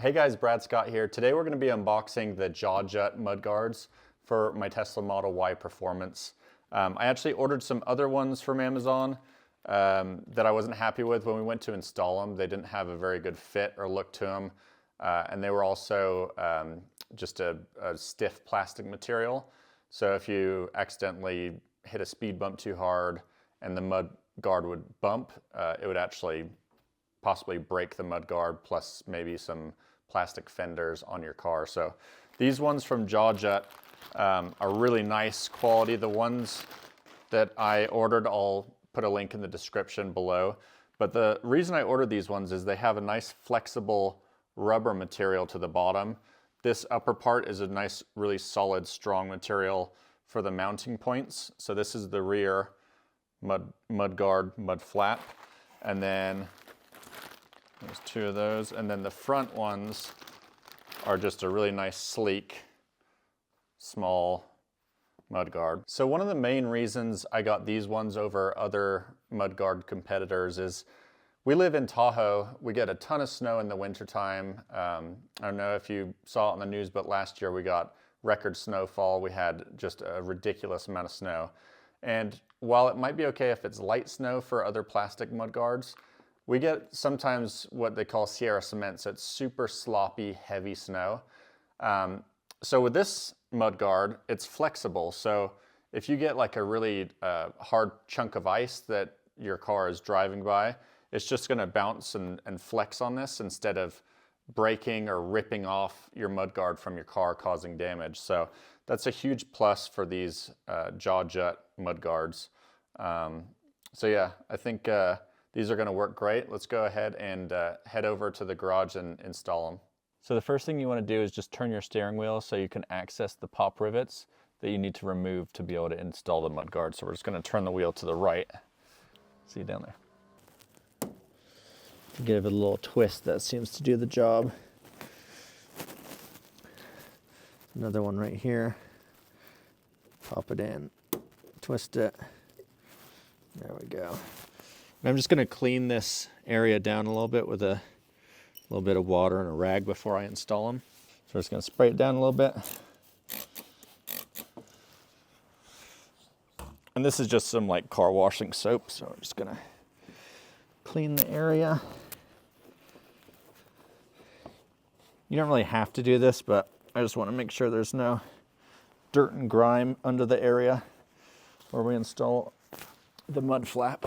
Hey guys, Brad Scott here. Today we're going to be unboxing the JawJut mudguards for my Tesla Model Y Performance. I actually ordered some other ones from Amazon that I wasn't happy with when we went to install them. They didn't have a very good fit or look to them. And they were also just a stiff plastic material. So if you accidentally hit a speed bump too hard and the mud guard would bump, it would actually possibly break the mud guard, plus maybe some plastic fenders on your car. So these ones from JawJut are really nice quality. The ones that I ordered, I'll put a link in the description below. But the reason I ordered these ones is they have a nice flexible rubber material to the bottom. This upper part is a nice, really solid, strong material for the mounting points. So this is the rear mud guard, mud flap. And then there's two of those. And then the front ones are just a really nice, sleek, small mud guard. So one of the main reasons I got these ones over other mud guard competitors is we live in Tahoe. We get a ton of snow in the wintertime. I don't know if you saw it on the news, but last year we got record snowfall. We had just a ridiculous amount of snow. And while it might be okay if it's light snow for other plastic mud guards, we get sometimes what they call Sierra cement, so it's super sloppy, heavy snow. So with this mud guard, it's flexible. So if you get like a really hard chunk of ice that your car is driving by, it's just gonna bounce and flex on this instead of breaking or ripping off your mud guard from your car, causing damage. So that's a huge plus for these JawJut mud guards. So yeah, I think these are gonna work great. Let's go ahead and head over to the garage and install them. So the first thing you wanna do is just turn your steering wheel so you can access the pop rivets that you need to remove to be able to install the mud guard. So we're just gonna turn the wheel to the right. See down there. Give it a little twist, that seems to do the job. Another one right here. Pop it in, twist it. There we go. And I'm just gonna clean this area down a little bit with a little bit of water and a rag before I install them. So I'm just gonna spray it down a little bit. And this is just some like car washing soap, so I'm just gonna clean the area. You don't really have to do this, but I just wanna make sure there's no dirt and grime under the area where we install the mud flap.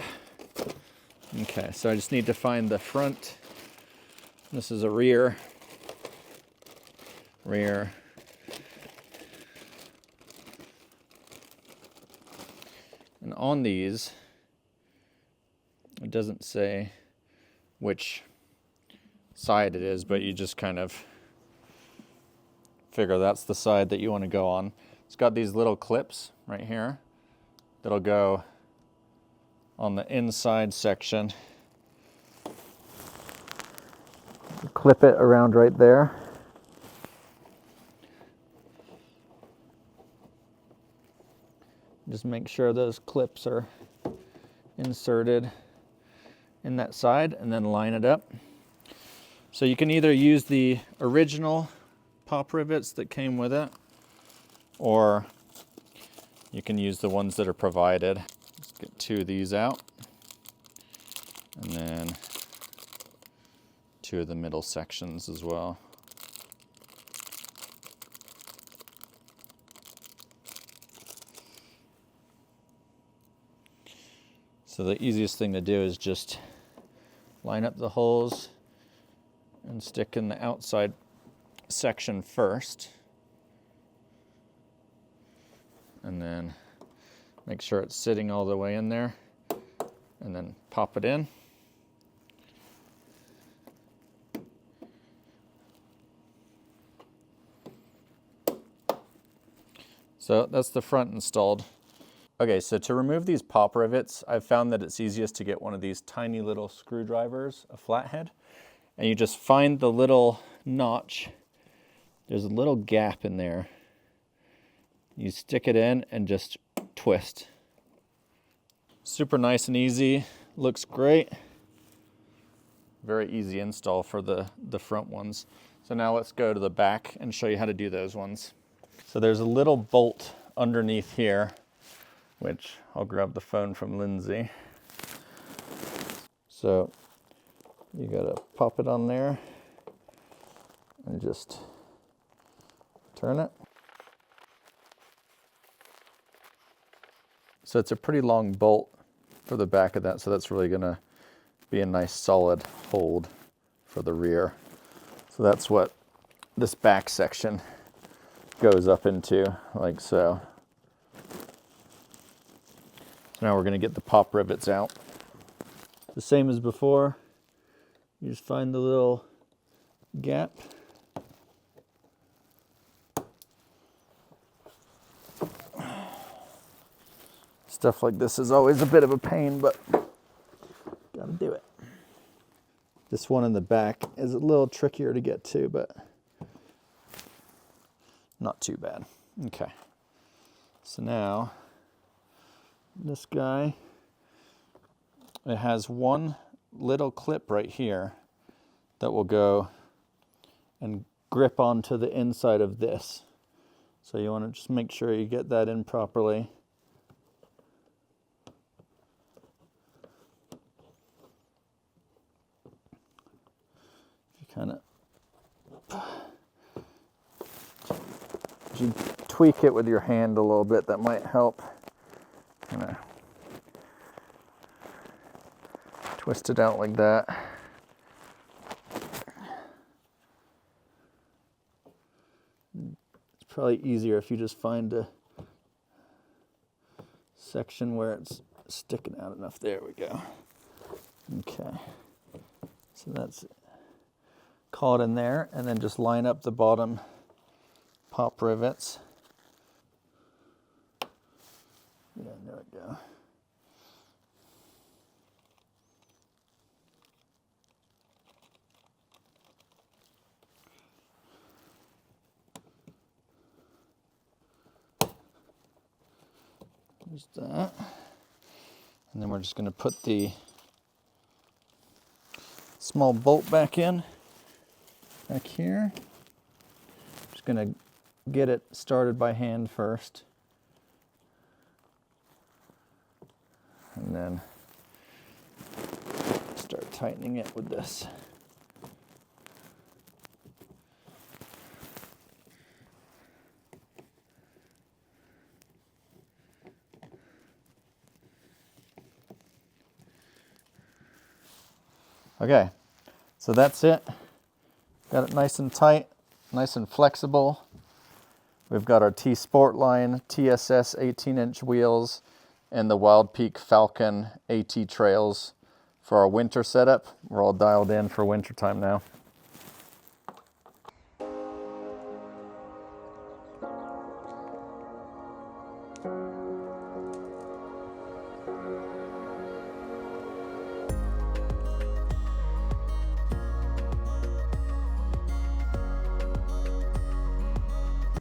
Okay, so I just need to find the front. This is a rear. And on these, it doesn't say which side it is, but you just kind of figure that's the side that you want to go on. It's got these little clips right here that'll go on the inside section. Clip it around right there. Just make sure those clips are inserted in that side and then line it up. So you can either use the original pop rivets that came with it, or you can use the ones that are provided. Let's get two of these out, and then two of the middle sections as well. So the easiest thing to do is just line up the holes and stick in the outside section first, and then make sure it's sitting all the way in there, and then pop it in. So that's the front installed. Okay, so to remove these pop rivets, I've found that it's easiest to get one of these tiny little screwdrivers, a flathead, and you just find the little notch. There's a little gap in there. You stick it in and just twist. Super nice and easy, looks great. Very easy install for the front ones. So now let's go to the back and show you how to do those ones. So there's a little bolt underneath here, which I'll grab the phone from Lindsay. So you gotta pop it on there and just turn it. So it's a pretty long bolt for the back of that, so that's really gonna be a nice solid hold for the rear. So that's what this back section goes up into, like so. So now we're gonna get the pop rivets out. The same as before, you just find the little gap. Stuff like this is always a bit of a pain, but gotta do it. This one in the back is a little trickier to get to, but not too bad. Okay. So now, this guy, it has one little clip right here that will go and grip onto the inside of this. So you want to just make sure you get that in properly. Kind of, if you tweak it with your hand a little bit, that might help. Kind of twist it out like that. It's probably easier if you just find a section where it's sticking out enough. There we go. Okay, so that's it. Caught in there, and then just line up the bottom pop rivets. Yeah, there we go. There's that. And then we're just going to put the small bolt back in. Back here, just gonna get it started by hand first, and then start tightening it with this. Okay, so that's it. Got it nice and tight, nice and flexible. We've got our Tsportline TSS 18-inch wheels and the Wildpeak Falken AT trails for our winter setup. We're all dialed in for winter time now.